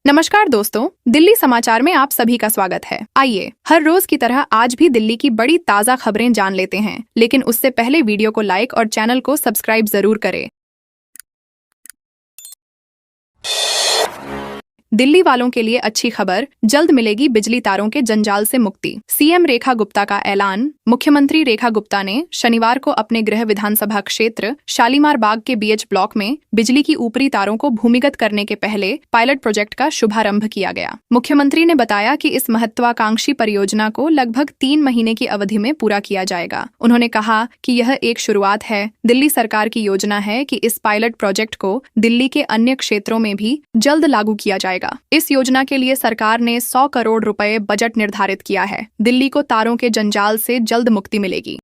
नमस्कार दोस्तों, दिल्ली समाचार में आप सभी का स्वागत है। आइए हर रोज की तरह आज भी दिल्ली की बड़ी ताजा खबरें जान लेते हैं, लेकिन उससे पहले वीडियो को लाइक और चैनल को सब्सक्राइब जरूर करें। दिल्ली वालों के लिए अच्छी खबर, जल्द मिलेगी बिजली तारों के जंजाल से मुक्ति। सीएम रेखा गुप्ता का ऐलान। मुख्यमंत्री रेखा गुप्ता ने शनिवार को अपने गृह विधानसभा क्षेत्र शालीमार बाग के बीएच ब्लॉक में बिजली की ऊपरी तारों को भूमिगत करने के पहले पायलट प्रोजेक्ट का शुभारंभ किया गया। मुख्यमंत्री ने बताया कि इस महत्वाकांक्षी परियोजना को लगभग 3 महीने की अवधि में पूरा किया जाएगा। उन्होंने कहा कि यह एक शुरुआत है। दिल्ली सरकार की योजना है कि इस पायलट प्रोजेक्ट को दिल्ली के अन्य क्षेत्रों में भी जल्द लागू किया जाएगा। इस योजना के लिए सरकार ने 100 करोड़ रुपए बजट निर्धारित किया है। दिल्ली को तारों के जंजाल से जल्द मुक्ति मिलेगी।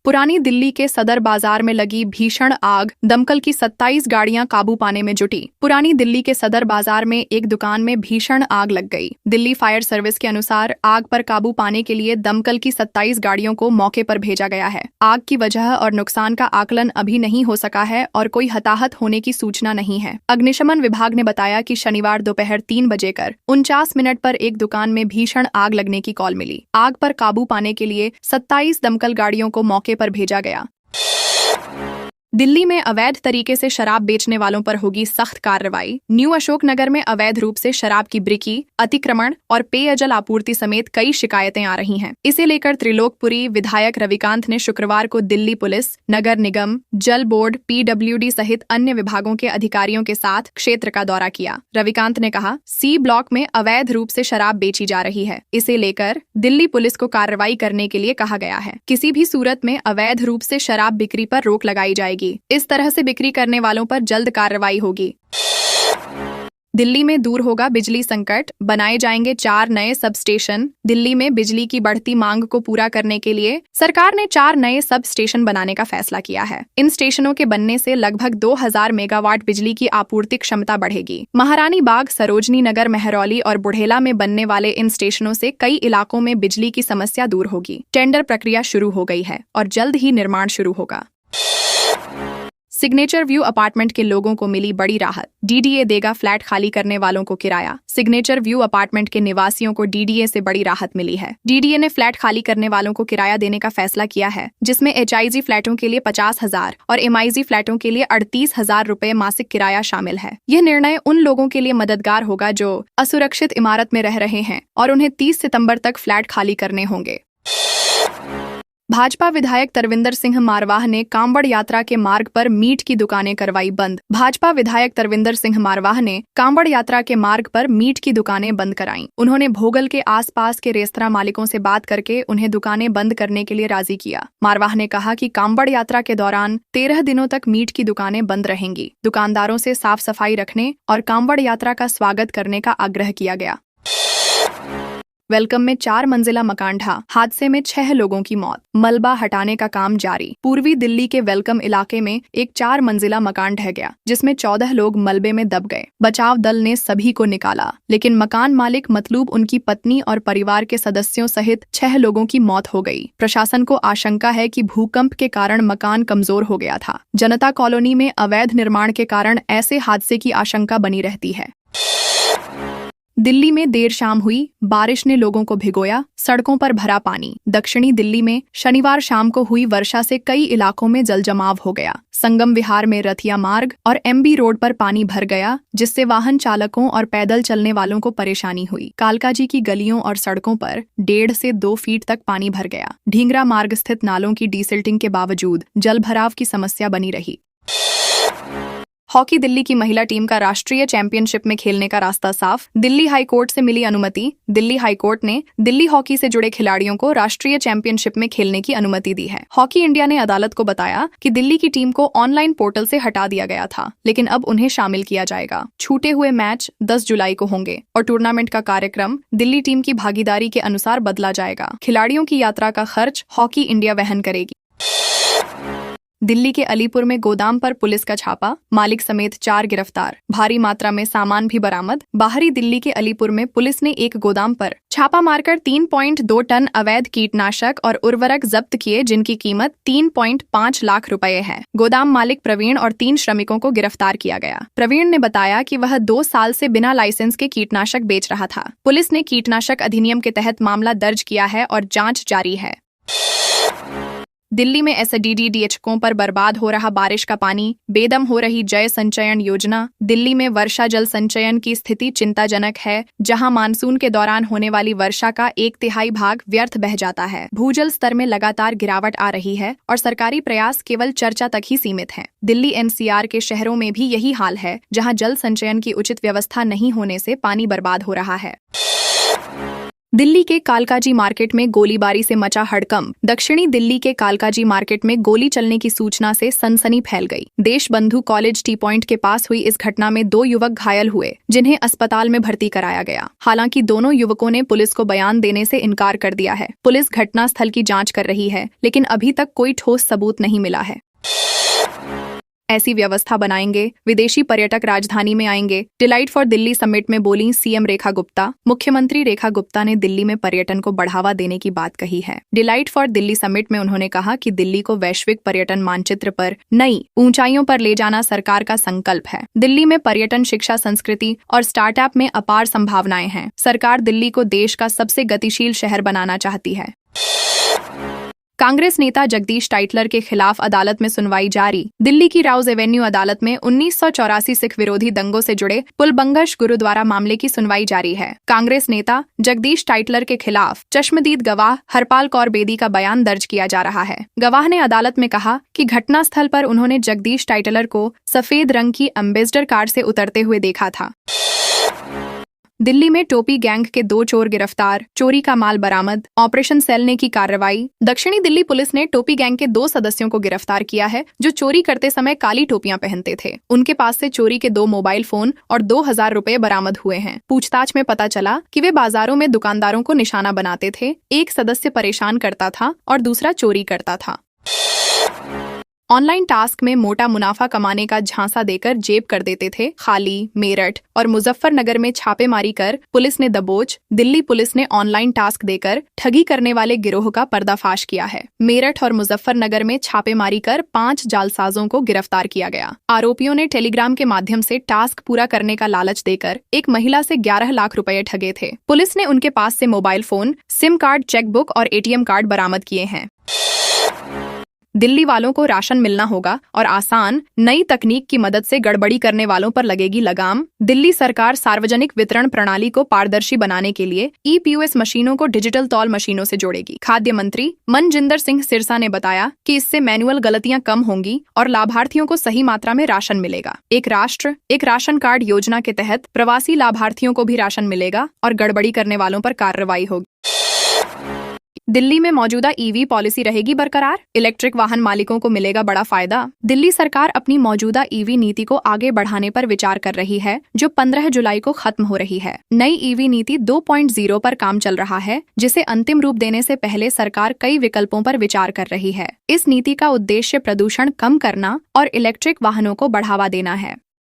पुरानी दिल्ली के सदर बाजार में लगी भीषण आग, दमकल की 27 गाड़ियां काबू पाने में जुटी। पुरानी दिल्ली के सदर बाजार में एक दुकान में भीषण आग लग गई। दिल्ली फायर सर्विस के अनुसार आग पर काबू पाने के लिए दमकल की 27 गाड़ियों को मौके पर भेजा गया है। आग की वजह और नुकसान का आकलन अभी नहीं हो सका है और कोई हताहत होने की सूचना नहीं है। अग्निशमन विभाग ने बताया कि शनिवार दोपहर 3 बजे 49 मिनट पर एक दुकान में भीषण आग लगने की कॉल मिली। आग पर काबू पाने के लिए 27 दमकल गाड़ियों को मौके पर भेजा गया। दिल्ली में अवैध तरीके से शराब बेचने वालों पर होगी सख्त कार्रवाई। न्यू अशोक नगर में अवैध रूप से शराब की बिक्री, अतिक्रमण और पेयजल आपूर्ति समेत कई शिकायतें आ रही हैं। इसे लेकर त्रिलोकपुरी विधायक रविकांत ने शुक्रवार को दिल्ली पुलिस, नगर निगम, जल बोर्ड, पीडब्ल्यूडी सहित अन्य विभागों के अधिकारियों के साथ क्षेत्र का दौरा किया। रविकांत ने कहा, सी ब्लॉक में अवैध रूप से शराब बेची जा रही है। इसे लेकर दिल्ली पुलिस को कार्रवाई करने के लिए कहा गया है। किसी भी सूरत में अवैध रूप से शराब बिक्री पर रोक लगाई जाएगी। इस तरह से बिक्री करने वालों पर जल्द कार्रवाई होगी। दिल्ली में दूर होगा बिजली संकट, बनाए जाएंगे 4 नए सब स्टेशन। दिल्ली में बिजली की बढ़ती मांग को पूरा करने के लिए सरकार ने 4 नए सब स्टेशन बनाने का फैसला किया है। इन स्टेशनों के बनने से लगभग 2000 मेगावाट बिजली की आपूर्ति क्षमता बढ़ेगी। महारानी बाग, सरोजनी नगर, मेहरौली और बुढ़ेला में बनने वाले इन स्टेशनों से कई इलाकों में बिजली की समस्या दूर होगी। टेंडर प्रक्रिया शुरू हो गई है और जल्द ही निर्माण शुरू होगा। सिग्नेचर व्यू अपार्टमेंट के लोगों को मिली बड़ी राहत। डीडीए देगा फ्लैट खाली करने वालों को किराया। सिग्नेचर व्यू अपार्टमेंट के निवासियों को डीडीए से बड़ी राहत मिली है। डीडीए ने फ्लैट खाली करने वालों को किराया देने का फैसला किया है, जिसमें एचआईजी फ्लैटों के लिए 50,000 और एमआईजी फ्लैटों के लिए 38,000 रुपए मासिक किराया शामिल है। यह निर्णय उन लोगों के लिए मददगार होगा जो असुरक्षित इमारत में रह रहे हैं और उन्हें 30 सितंबर तक फ्लैट खाली करने होंगे। भाजपा विधायक तरविंदर सिंह मारवाह ने कांवड़ यात्रा के मार्ग पर मीट की दुकानें करवाई बंद। भाजपा विधायक तरविंदर सिंह मारवाह ने कांवड़ यात्रा के मार्ग पर मीट की दुकानें बंद कराईं। उन्होंने भोगल के आसपास के रेस्तरां मालिकों से बात करके उन्हें दुकानें बंद करने के लिए राजी किया। मारवाह ने कहा कि कांवड़ यात्रा के दौरान 13 दिनों तक मीट की दुकानें बंद रहेंगी। दुकानदारों से साफ सफाई रखने और कांवड़ यात्रा का स्वागत करने का आग्रह किया गया। वेलकम में 4 मंजिला मकान ढहा, हादसे में 6 लोगों की मौत। मलबा हटाने का काम जारी। पूर्वी दिल्ली के वेलकम इलाके में एक 4 मंजिला मकान ढह गया, जिसमें 14 लोग मलबे में दब गए। बचाव दल ने सभी को निकाला, लेकिन मकान मालिक मतलब उनकी पत्नी और परिवार के सदस्यों सहित 6 लोगों की मौत हो गई। प्रशासन को आशंका है कि भूकंप के कारण मकान कमजोर हो गया था। जनता कॉलोनी में अवैध निर्माण के कारण ऐसे हादसे की आशंका बनी रहती है। दिल्ली में देर शाम हुई बारिश ने लोगों को भिगोया, सड़कों पर भरा पानी। दक्षिणी दिल्ली में शनिवार शाम को हुई वर्षा से कई इलाकों में जलजमाव हो गया। संगम विहार में रथिया मार्ग और एमबी रोड पर पानी भर गया, जिससे वाहन चालकों और पैदल चलने वालों को परेशानी हुई। कालकाजी की गलियों और सड़कों पर 1.5 से 2 फीट तक पानी भर गया। ढींगरा मार्ग स्थित नालों की डीसिल्टिंग के बावजूद जलभराव की समस्या बनी रही। हॉकी दिल्ली की महिला टीम का राष्ट्रीय चैंपियनशिप में खेलने का रास्ता साफ। दिल्ली हाईकोर्ट से मिली अनुमति। दिल्ली हाईकोर्ट ने दिल्ली हॉकी से जुड़े खिलाड़ियों को राष्ट्रीय चैंपियनशिप में खेलने की अनुमति दी है। हॉकी इंडिया ने अदालत को बताया कि दिल्ली की टीम को ऑनलाइन पोर्टल से हटा दिया गया था, लेकिन अब उन्हें शामिल किया जाएगा। छूटे हुए मैच 10 जुलाई को होंगे और टूर्नामेंट का कार्यक्रम दिल्ली टीम की भागीदारी के अनुसार बदला जाएगा। खिलाड़ियों की यात्रा का खर्च हॉकी इंडिया वहन करेगी। दिल्ली के अलीपुर में गोदाम पर पुलिस का छापा, मालिक समेत 4 गिरफ्तार, भारी मात्रा में सामान भी बरामद। बाहरी दिल्ली के अलीपुर में पुलिस ने एक गोदाम पर छापा मारकर 3.2 टन अवैध कीटनाशक और उर्वरक जब्त किए, जिनकी कीमत 3.5 लाख रुपए है। गोदाम मालिक प्रवीण और 3 श्रमिकों को गिरफ्तार किया गया। प्रवीण ने बताया कि वह 2 साल से बिना लाइसेंस के कीटनाशक बेच रहा था। पुलिस ने कीटनाशक अधिनियम के तहत मामला दर्ज किया है और जांच जारी है। दिल्ली में एसडीडीडीएचकों पर बर्बाद हो रहा बारिश का पानी, बेदम हो रही जय संचयन योजना। दिल्ली में वर्षा जल संचयन की स्थिति चिंताजनक है, जहां मानसून के दौरान होने वाली वर्षा का 1/3 भाग व्यर्थ बह जाता है। भूजल स्तर में लगातार गिरावट आ रही है और सरकारी प्रयास केवल चर्चा तक ही सीमित हैं। दिल्ली एनसीआर के शहरों में भी यही हाल है, जहां जल संचयन की उचित व्यवस्था नहीं होने से पानी बर्बाद हो रहा है। दिल्ली के कालकाजी मार्केट में गोलीबारी से मचा हड़कंप। दक्षिणी दिल्ली के कालकाजी मार्केट में गोली चलने की सूचना से सनसनी फैल गई। देशबंधु कॉलेज टी पॉइंट के पास हुई इस घटना में 2 युवक घायल हुए, जिन्हें अस्पताल में भर्ती कराया गया। हालांकि दोनों युवकों ने पुलिस को बयान देने से इनकार कर दिया है। पुलिस घटनास्थल की जांच कर रही है, लेकिन अभी तक कोई ठोस सबूत नहीं मिला है। ऐसी व्यवस्था बनाएंगे, विदेशी पर्यटक राजधानी में आएंगे। डिलाइट फॉर दिल्ली समिट में बोली सीएम रेखा गुप्ता। मुख्यमंत्री रेखा गुप्ता ने दिल्ली में पर्यटन को बढ़ावा देने की बात कही है। डिलाइट फॉर दिल्ली समिट में उन्होंने कहा कि दिल्ली को वैश्विक पर्यटन मानचित्र पर नई ऊंचाइयों पर ले जाना सरकार का संकल्प है। दिल्ली में पर्यटन, शिक्षा, संस्कृति और स्टार्टअप में अपार संभावनाएं हैं। सरकार दिल्ली को देश का सबसे गतिशील शहर बनाना चाहती है। कांग्रेस नेता जगदीश टाइटलर के खिलाफ अदालत में सुनवाई जारी। दिल्ली की राउज एवेन्यू अदालत में 1984 सिख विरोधी दंगों से जुड़े पुलबंगश गुरुद्वारा मामले की सुनवाई जारी है। कांग्रेस नेता जगदीश टाइटलर के खिलाफ चश्मदीद गवाह हरपाल कौर बेदी का बयान दर्ज किया जा रहा है। गवाह ने अदालत में कहा कि घटनास्थल पर उन्होंने जगदीश टाइटलर को सफेद रंग की एम्बेसडर कार से उतरते हुए देखा था। दिल्ली में टोपी गैंग के 2 चोर गिरफ्तार, चोरी का माल बरामद। ऑपरेशन सेल ने की कार्रवाई। दक्षिणी दिल्ली पुलिस ने टोपी गैंग के 2 सदस्यों को गिरफ्तार किया है, जो चोरी करते समय काली टोपियां पहनते थे। उनके पास से चोरी के 2 मोबाइल फोन और 2000 रुपए बरामद हुए हैं। पूछताछ में पता चला कि वे बाजारों में दुकानदारों को निशाना बनाते थे। एक सदस्य परेशान करता था और दूसरा चोरी करता था। ऑनलाइन टास्क में मोटा मुनाफा कमाने का झांसा देकर जेब कर देते थे खाली। मेरठ और मुजफ्फरनगर में छापेमारी कर पुलिस ने दबोच। दिल्ली पुलिस ने ऑनलाइन टास्क देकर ठगी करने वाले गिरोह का पर्दाफाश किया है। मेरठ और मुजफ्फरनगर में छापेमारी कर 5 जालसाजों को गिरफ्तार किया गया। आरोपियों ने टेलीग्राम के माध्यम से टास्क पूरा करने का लालच देकर एक महिला से 11 लाख रुपए ठगे थे। पुलिस ने उनके पास से mobile phone, SIM card, chequebook और एटीएम कार्ड बरामद किए हैं। दिल्ली वालों को राशन मिलना होगा और आसान। नई तकनीक की मदद से गड़बड़ी करने वालों पर लगेगी लगाम। दिल्ली सरकार सार्वजनिक वितरण प्रणाली को पारदर्शी बनाने के लिए ईपीओएस मशीनों को डिजिटल तौल मशीनों से जोड़ेगी। खाद्य मंत्री मनजिंदर सिंह सिरसा ने बताया कि इससे मैनुअल गलतियां कम होंगी और लाभार्थियों को सही मात्रा में राशन मिलेगा। एक राष्ट्र एक राशन कार्ड योजना के तहत प्रवासी लाभार्थियों को भी राशन मिलेगा और गड़बड़ी करने वालों पर कार्रवाई होगी। दिल्ली में मौजूदा ईवी पॉलिसी रहेगी बरकरार, इलेक्ट्रिक वाहन मालिकों को मिलेगा बड़ा फायदा। दिल्ली सरकार अपनी मौजूदा ईवी नीति को आगे बढ़ाने पर विचार कर रही है, जो 15 जुलाई को खत्म हो रही है। नई ईवी नीति 2.0 पर काम चल रहा है, जिसे अंतिम रूप देने से पहले सरकार कई विकल्पों पर विचार कर रही है। इस नीति का उद्देश्य प्रदूषण कम करना और इलेक्ट्रिक वाहनों को बढ़ावा देना है।